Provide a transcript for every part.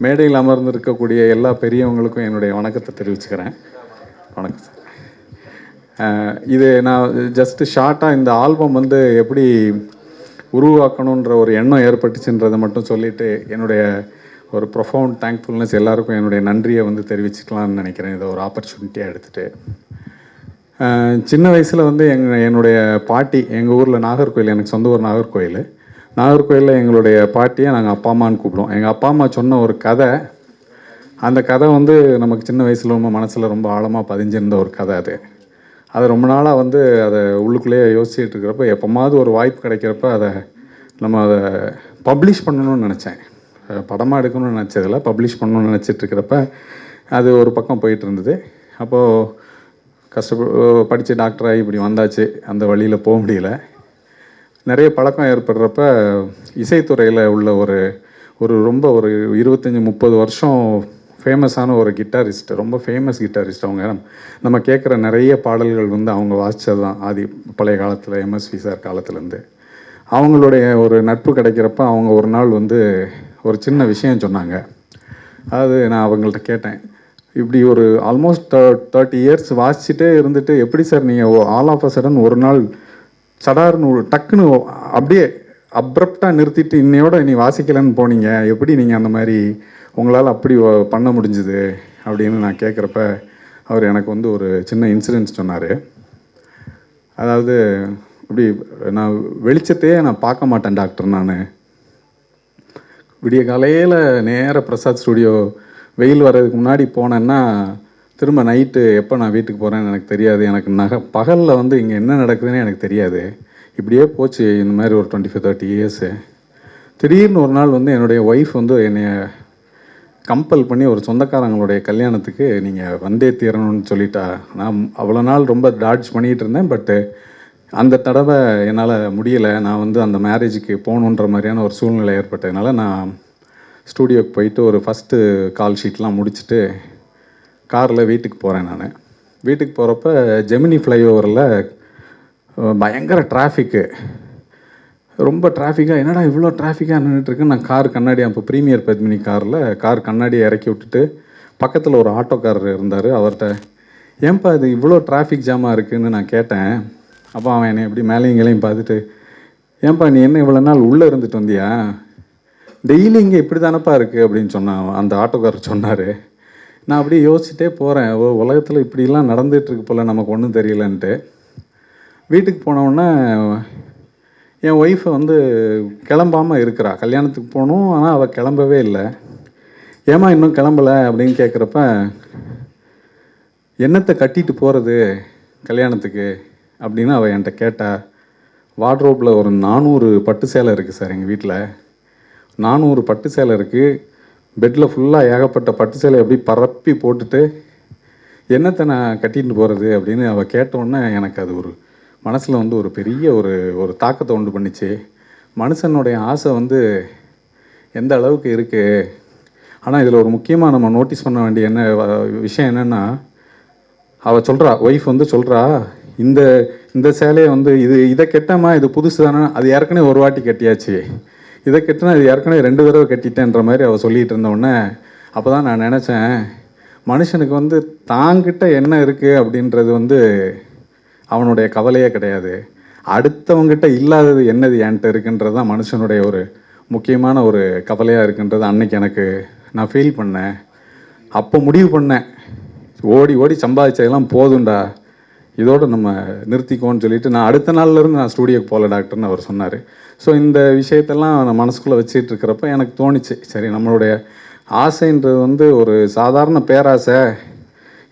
மேடையில் அமர்ந்திருக்கக்கூடிய எல்லா பெரியவங்களுக்கும் என்னுடைய வணக்கத்தை தெரிவிச்சுக்கிறேன். வணக்கம் சார். இது நான் ஜஸ்ட்டு ஷார்ட்டாக இந்த ஆல்பம் வந்து எப்படி உருவாக்கணுன்ற ஒரு எண்ணம் ஏற்பட்டுச்சுன்றதை மட்டும் சொல்லிவிட்டு என்னுடைய ஒரு ப்ரொஃபவுண்ட் தேங்க்ஃபுல்னஸ் எல்லாருக்கும் என்னுடைய நன்றியை வந்து தெரிவிச்சுக்கலாம்னு நினைக்கிறேன். இதை ஒரு ஆப்பர்ச்சுனிட்டியாக எடுத்துகிட்டு சின்ன வயசில் வந்து என்னுடைய பாட்டி எங்கள் ஊரில் நாகர்கோயில், எனக்கு சொந்த ஊர் நாகர்கோயிலில் எங்களுடைய பாட்டியை நாங்கள் அப்பா அம்மான்னு கூப்பிடுவோம். எங்கள் அப்பா அம்மா சொன்ன ஒரு கதை, அந்த கதை வந்து நமக்கு சின்ன வயசில் ரொம்ப மனசில் ரொம்ப ஆழமாக பதிஞ்சிருந்த ஒரு கதை. அது ரொம்ப நாளாக வந்து அதை உள்ளுக்குள்ளேயே யோசிச்சுட்டு இருக்கிறப்ப எப்போமாவது ஒரு வாய்ப்பு கிடைக்கிறப்ப நம்ம அதை பப்ளிஷ் பண்ணணும்னு நினச்சேன். படமாக எடுக்கணும்னு நினச்சதில்ல, பப்ளிஷ் பண்ணணும்னு நினச்சிட்ருக்கிறப்ப அது ஒரு பக்கம் போயிட்டு இருந்தது. அப்போது படித்து டாக்டராகி இப்படி வந்தாச்சு, அந்த வழியில் போக முடியல. நிறைய பழக்கம் ஏற்படுறப்ப இசைத்துறையில் உள்ள ஒரு ரொம்ப ஒரு 25-30 வருஷம் ஃபேமஸான ஒரு கிட்டாரிஸ்ட், ரொம்ப ஃபேமஸ் கிட்டாரிஸ்ட். அவங்க நம்ம கேட்குற நிறைய பாடல்கள் வந்து அவங்க வாசித்தது தான் பழைய காலத்தில், எம்எஸ்வி சார் காலத்துலேருந்து. அவங்களுடைய ஒரு நட்பு கிடைக்கிறப்ப அவங்க ஒரு நாள் வந்து ஒரு சின்ன விஷயம் சொன்னாங்க. அதாவது நான் அவங்கள்ட்ட கேட்டேன், இப்படி ஒரு ஆல்மோஸ்ட் 30 இயர்ஸ் வாசிச்சுட்டே இருந்துட்டு எப்படி சார் நீங்கள் ஆல் ஆஃப் அ சடன் ஒரு நாள் சடார்னு டக்குன்னு அப்படியே அப்ரப்டாக நிறுத்திட்டு இன்னையோட நீ வாசிக்கலன்னு போனீங்க, எப்படி நீங்கள் அந்த மாதிரி உங்களால் அப்படி பண்ண முடிஞ்சுது அப்படின்னு நான் கேட்குறப்ப அவர் எனக்கு வந்து ஒரு சின்ன இன்சிடென்ட்ஸ் சொன்னார். அதாவது இப்படி நான் வெளிச்சத்தையே நான் பார்க்க மாட்டேன் டாக்டர். நான் விடிய காலையில் நேராக பிரசாத் ஸ்டுடியோ வெயில் வர்றதுக்கு முன்னாடி போனேன்னா திரும்ப நைட்டு எப்போ நான் வீட்டுக்கு போகிறேன்னு எனக்கு தெரியாது. எனக்கு பகலில் வந்து இங்கே என்ன நடக்குதுன்னு எனக்கு தெரியாது. இப்படியே போச்சு இந்த மாதிரி ஒரு 25-30 இயர்ஸு. திடீர்னு ஒரு நாள் வந்து என்னுடைய ஒய்ஃப் வந்து என்னை கம்பல் பண்ணி ஒரு சொந்தக்காரங்களுடைய கல்யாணத்துக்கு நீங்கள் வந்தே தீரணும்னு சொல்லிட்டா. நான் அவ்வளோ நாள் ரொம்ப டாட்ஜ் பண்ணிகிட்டு இருந்தேன். பட்டு அந்த தடவை என்னால் முடியலை. நான் வந்து அந்த மேரேஜுக்கு போகணுன்ற மாதிரியான ஒரு சூழ்நிலை ஏற்பட்டதுனால நான் ஸ்டூடியோக்கு போயிட்டு ஒரு ஃபஸ்ட்டு கால் ஷீட்லாம் முடிச்சுட்டு காரில் வீட்டுக்கு போகிறேன். நான் வீட்டுக்கு போகிறப்ப ஜெமினி ஃப்ளைஓவரில் பயங்கர டிராஃபிக்கு, ரொம்ப டிராஃபிக்காக. என்னடா இவ்வளோ டிராஃபிக்காக நின்றுட்டுருக்கு. நான் கார் கண்ணாடி, அப்போ ப்ரீமியர் பத்மினி கார் கண்ணாடியை இறக்கி விட்டுட்டு பக்கத்தில் ஒரு ஆட்டோக்காரர் இருந்தார். அவர்கிட்ட ஏன்பா இது இவ்வளோ டிராஃபிக் ஜாமாக இருக்குதுன்னு நான் கேட்டேன். அப்போ அவன் என்னை எப்படி மேலேயும் கீழையும் பார்த்துட்டு, ஏன்பா நீ என்ன இவ்வளோ நாள் உள்ளே இருந்துட்டு வந்தியா, டெய்லி இங்கே இப்படி தானப்பா இருக்குது அப்படின்னு சொன்னான் அந்த ஆட்டோக்காரர் சொன்னார். நான் அப்படியே யோசிச்சுட்டே போகிறேன், உலகத்தில் இப்படிலாம் நடந்துகிட்ருக்கு போல், நமக்கு ஒன்றும் தெரியலன்ட்டு. வீட்டுக்கு போனவுடனே என் ஒய்ஃபை வந்து கிளம்பாமல் இருக்கிறா. கல்யாணத்துக்கு போகணும், ஆனால் அவள் கிளம்பவே இல்லை. ஏமா இன்னும் கிளம்பலை அப்படின்னு கேட்குறப்ப, என்னத்தை கட்டிட்டு போகிறது கல்யாணத்துக்கு அப்படின்னு அவள் என்கிட்ட கேட்டா. வார்ட்ரோப்பில் ஒரு 400 பட்டு சேலை இருக்குது சார் எங்கள் வீட்டில். 400 பட்டு சேலை இருக்குது. பெட்டில் ஃபுல்லாக ஏகப்பட்ட பட்டு சேலை எப்படி பரப்பி போட்டுட்டு என்னத்தை நான் கட்டிட்டு போகிறது அப்படின்னு அவள் கேட்டோன்னே எனக்கு அது ஒரு மனசில் வந்து ஒரு பெரிய ஒரு தாக்கத்தை உண்டு பண்ணிச்சு. மனுஷனுடைய ஆசை வந்து எந்த அளவுக்கு இருக்குது. ஆனால் இதில் ஒரு முக்கியமாக நம்ம நோட்டீஸ் பண்ண வேண்டிய விஷயம் என்னென்னா, அவள் சொல்கிறா, ஒய்ஃப் வந்து சொல்கிறா, இந்த சேலையை வந்து இதை கெட்டமா, இது புதுசு தானே, அது ஏற்கனவே ஒரு வாட்டி கட்டியாச்சு, இதை கட்டினா இது ஏற்கனவே 2 தடவை கட்டிட்டேன்ற மாதிரி அவள் சொல்லிகிட்டு இருந்தோடனே அப்போ தான் நான் நினச்சேன், மனுஷனுக்கு வந்து தாங்கிட்ட என்ன இருக்குது அப்படின்றது வந்து அவனுடைய கவலையே கிடையாது. அடுத்தவங்கிட்ட இல்லாதது என்னது என்கிட்ட இருக்குன்றது தான் மனுஷனுடைய ஒரு முக்கியமான ஒரு கவலையாக இருக்குன்றது அன்னைக்கு நான் ஃபீல் பண்ணேன். அப்போ முடிவு பண்ணேன், ஓடி சம்பாதிச்சதெல்லாம் போதுண்டா, இதோடு நம்ம நிறுத்திக்கோன்னு சொல்லிவிட்டு நான் அடுத்த நாள்லேருந்து நான் ஸ்டூடியோக்கு போகல டாக்டர்னு அவர் சொன்னார். ஸோ இந்த விஷயத்தெல்லாம் நான் மனசுக்குள்ளே வச்சுட்டு இருக்கிறப்ப எனக்கு தோணிச்சு, சரி நம்மளுடைய ஆசைன்றது வந்து ஒரு சாதாரண பேராசை,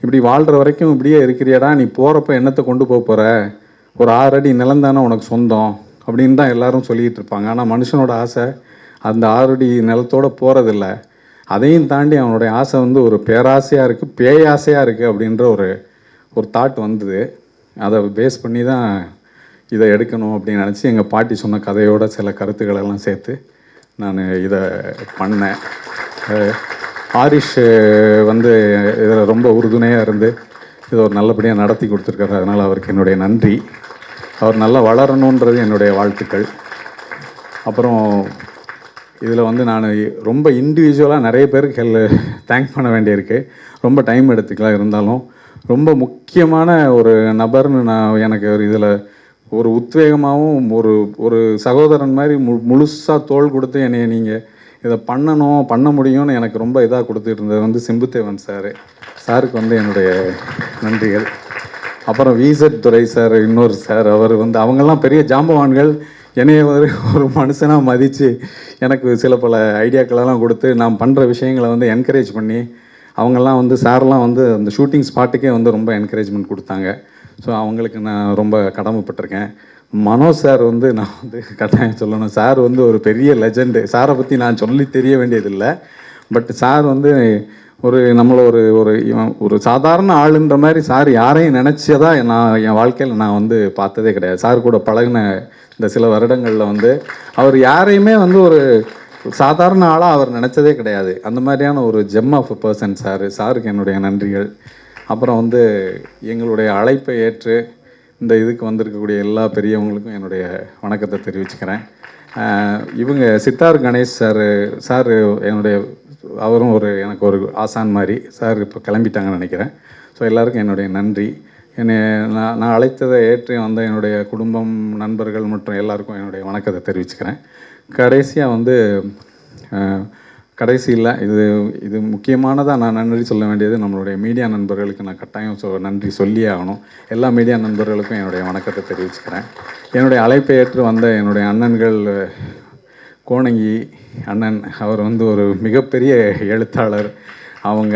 இப்படி வாழ்கிற வரைக்கும் இப்படியே இருக்கிறியடா, நீ போகிறப்ப என்னத்தை கொண்டு போகிற, ஒரு 6 அடி நிலந்தானே உனக்கு சொந்தம் அப்படின்னு தான் எல்லோரும் சொல்லிகிட்டு இருப்பாங்க. ஆனால் மனுஷனோட ஆசை அந்த 6 அடி நிலத்தோடு போகிறதில்ல. அதையும் தாண்டி அவனுடைய ஆசை வந்து ஒரு பேராசையாக இருக்குது, பேயாசையாக இருக்குது அப்படின்ற ஒரு தாட் வந்தது. அதை பேஸ் பண்ணி தான் இதை எடுக்கணும் அப்படின்னு நினச்சி எங்கள் பாட்டி சொன்ன கதையோட சில கருத்துக்களெல்லாம் சேர்த்து நான் இதை பண்ணேன். ஆரிஷ் வந்து இதில் ரொம்ப உறுதுணையாக இருந்து இதை ஒரு நல்லபடியாக நடத்தி கொடுத்துருக்காரு. அதனால் அவருக்கு என்னுடைய நன்றி. அவர் நல்லா வளரணுன்றது என்னுடைய வாழ்த்துக்கள். அப்புறம் இதில் வந்து நான் ரொம்ப இண்டிவிஜுவலாக நிறைய பேருக்கு தேங்க் பண்ண வேண்டியிருக்கு. ரொம்ப டைம் எடுத்துக்கலாம். இருந்தாலும் ரொம்ப முக்கியமான ஒரு நபர்னு நான் எனக்கு ஒரு இதில் ஒரு உத்வேகமாகவும் ஒரு சகோதரன் மாதிரி முழுசாக தோள் கொடுத்து என்னை நீங்கள் இதை பண்ண முடியும்னு எனக்கு ரொம்ப இதாக கொடுத்துட்டு இருந்தது வந்து சிம்புதேவன் சாருக்கு வந்து என்னுடைய நன்றிகள். அப்புறம் விசட் துரை சார், இன்னொரு சார், அவர் வந்து அவங்கெல்லாம் பெரிய ஜாம்பவான்கள். என்னைய ஒரு மனுஷனாக மதித்து எனக்கு சில பல ஐடியாக்களெல்லாம் கொடுத்து நான் பண்ணுற விஷயங்களை வந்து என்கரேஜ் பண்ணி அவங்கெல்லாம் வந்து சார்லாம் வந்து அந்த ஷூட்டிங் ஸ்பாட்டுக்கே வந்து ரொம்ப என்கரேஜ்மெண்ட் கொடுத்தாங்க. ஸோ அவங்களுக்கு நான் ரொம்ப கடமைப்பட்டிருக்கேன். மனோஜ் சார் வந்து நான் வந்து கட்டாயம் சொல்லணும். சார் வந்து ஒரு பெரிய லெஜெண்டு. சாரை பற்றி நான் சொல்லி தெரிய வேண்டியதில்லை. பட் சார் வந்து நம்மளை ஒரு சாதாரண ஆளுன்ற மாதிரி சார் யாரையும் நினச்சதா நான் என் வாழ்க்கையில் நான் வந்து பார்த்ததே கிடையாது. சார் கூட பழகின இந்த சில வருடங்களில் வந்து அவர் யாரையுமே வந்து ஒரு சாதாரண ஆளாக அவர் நினச்சதே கிடையாது. அந்த மாதிரியான ஒரு ஜெம் ஆஃப் அ பர்சன் சாருக்கு என்னுடைய நன்றிகள். அப்புறம் வந்து எங்களுடைய அழைப்பை ஏற்று இந்த இதுக்கு வந்திருக்கக்கூடிய எல்லா பெரியவங்களுக்கும் என்னுடைய வணக்கத்தை தெரிவிச்சுக்கிறேன். இவங்க சித்தார் கணேஷ் சார் என்னுடைய அவரும் எனக்கு ஒரு ஆசான் மாதிரி. சார் இப்போ கிளம்பிட்டாங்கன்னு நினைக்கிறேன். ஸோ எல்லாருக்கும் என்னுடைய நன்றி. நான் அழைத்ததை ஏற்றி வந்த என்னுடைய குடும்பம், நண்பர்கள் மற்றும் எல்லாருக்கும் என்னுடைய வணக்கத்தை தெரிவிச்சுக்கிறேன். கடைசியாக வந்து கடைசியில் இது முக்கியமானதாக நான் நன்றி சொல்ல வேண்டியது நம்மளுடைய மீடியா நண்பர்களுக்கு நான் கட்டாயம் நன்றி சொல்லியே ஆகணும். எல்லா மீடியா நண்பர்களுக்கும் என்னுடைய வணக்கத்தை தெரிவிச்சுக்கிறேன். என்னுடைய அழைப்பை ஏற்று வந்த என்னுடைய அண்ணன்கள், கோணங்கி அண்ணன், அவர் வந்து ஒரு மிகப்பெரிய எழுத்தாளர் அவங்க.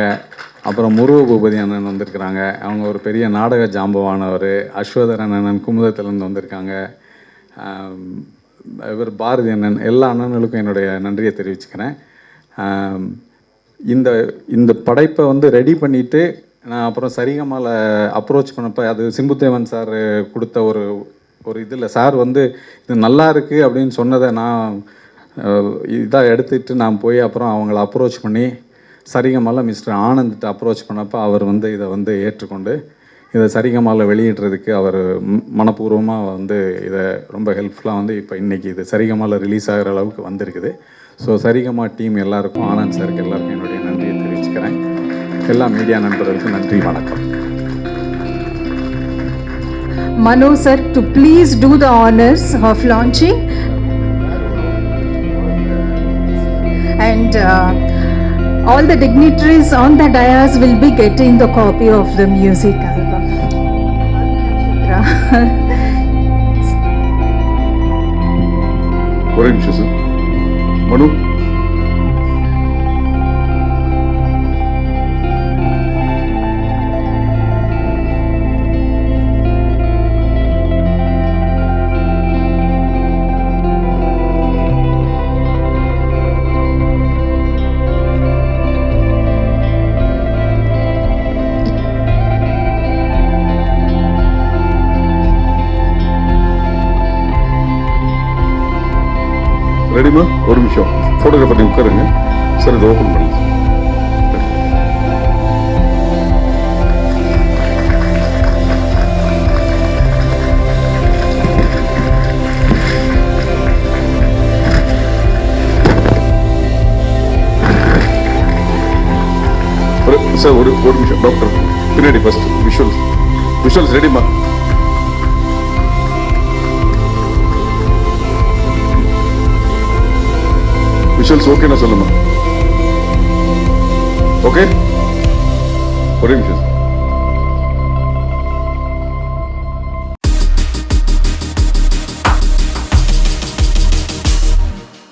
அப்புறம் முருக பூபதி அண்ணன் வந்திருக்கிறாங்க. அவங்க ஒரு பெரிய நாடக ஜாம்பவானவர். அஸ்வதரன் அண்ணன் குமுதத்திலேருந்து வந்திருக்காங்க. இவர் பாரதி அண்ணன். எல்லா அண்ணன்களுக்கும் என்னுடைய நன்றியை தெரிவிச்சுக்கிறேன். இந்த படைப்பை வந்து ரெடி பண்ணிவிட்டு நான் அப்புறம் சரிகமாவில் அப்ரோச் பண்ணப்போ அது சிம்புதேவன் சார் கொடுத்த ஒரு இதில் சார் வந்து இது நல்லா இருக்குது அப்படின்னு சொன்னதை நான் இதாக எடுத்துகிட்டு நான் போய் அப்புறம் அவங்கள அப்ரோச் பண்ணி சரிகமாவில் மிஸ்டர் ஆனந்த் அப்ரோச் பண்ணப்போ அவர் வந்து இதை வந்து ஏற்றுக்கொண்டு இதை சரிகமாவில் வெளியிடுறதுக்கு அவர் மனப்பூர்வமாக வந்து இதை ரொம்ப ஹெல்ப்ஃபுல்லாக வந்து இப்போ இன்றைக்கி இது சரிகமாவில் ரிலீஸ் ஆகிற அளவுக்கு வந்திருக்குது. ஸோ சரிகமா டீம் எல்லாருக்கும், ஆனந்த் சாருக்கு எல்லாருக்கும் என்னுடைய நன்றியை தெரிவிச்சுக்கிறேன். எல்லா மீடியா நண்பர்களுக்கும் நன்றி, வணக்கம். Mano sir, to please do the honors of launching, and all the dignitaries on the dais will be getting the copy of the music album. ஒரே நிமிஷம் சார். மனு, ரெடிமா? ஒரு நிமிஷம். ஃபோட்டோகிராஃபர் நீ உட்காருங்க சார். இதை ஓப்பன் பண்ணி சார். ஒரு நிமிஷம் டாக்டர், பின்னாடி ஃபர்ஸ்ட் விஷுவல்ஸ் ரெடிமா? விஷுவல்ஸ் ஓகேண்ணா சொல்லுமா? ஓகே, ஒரே நிமிஷம்.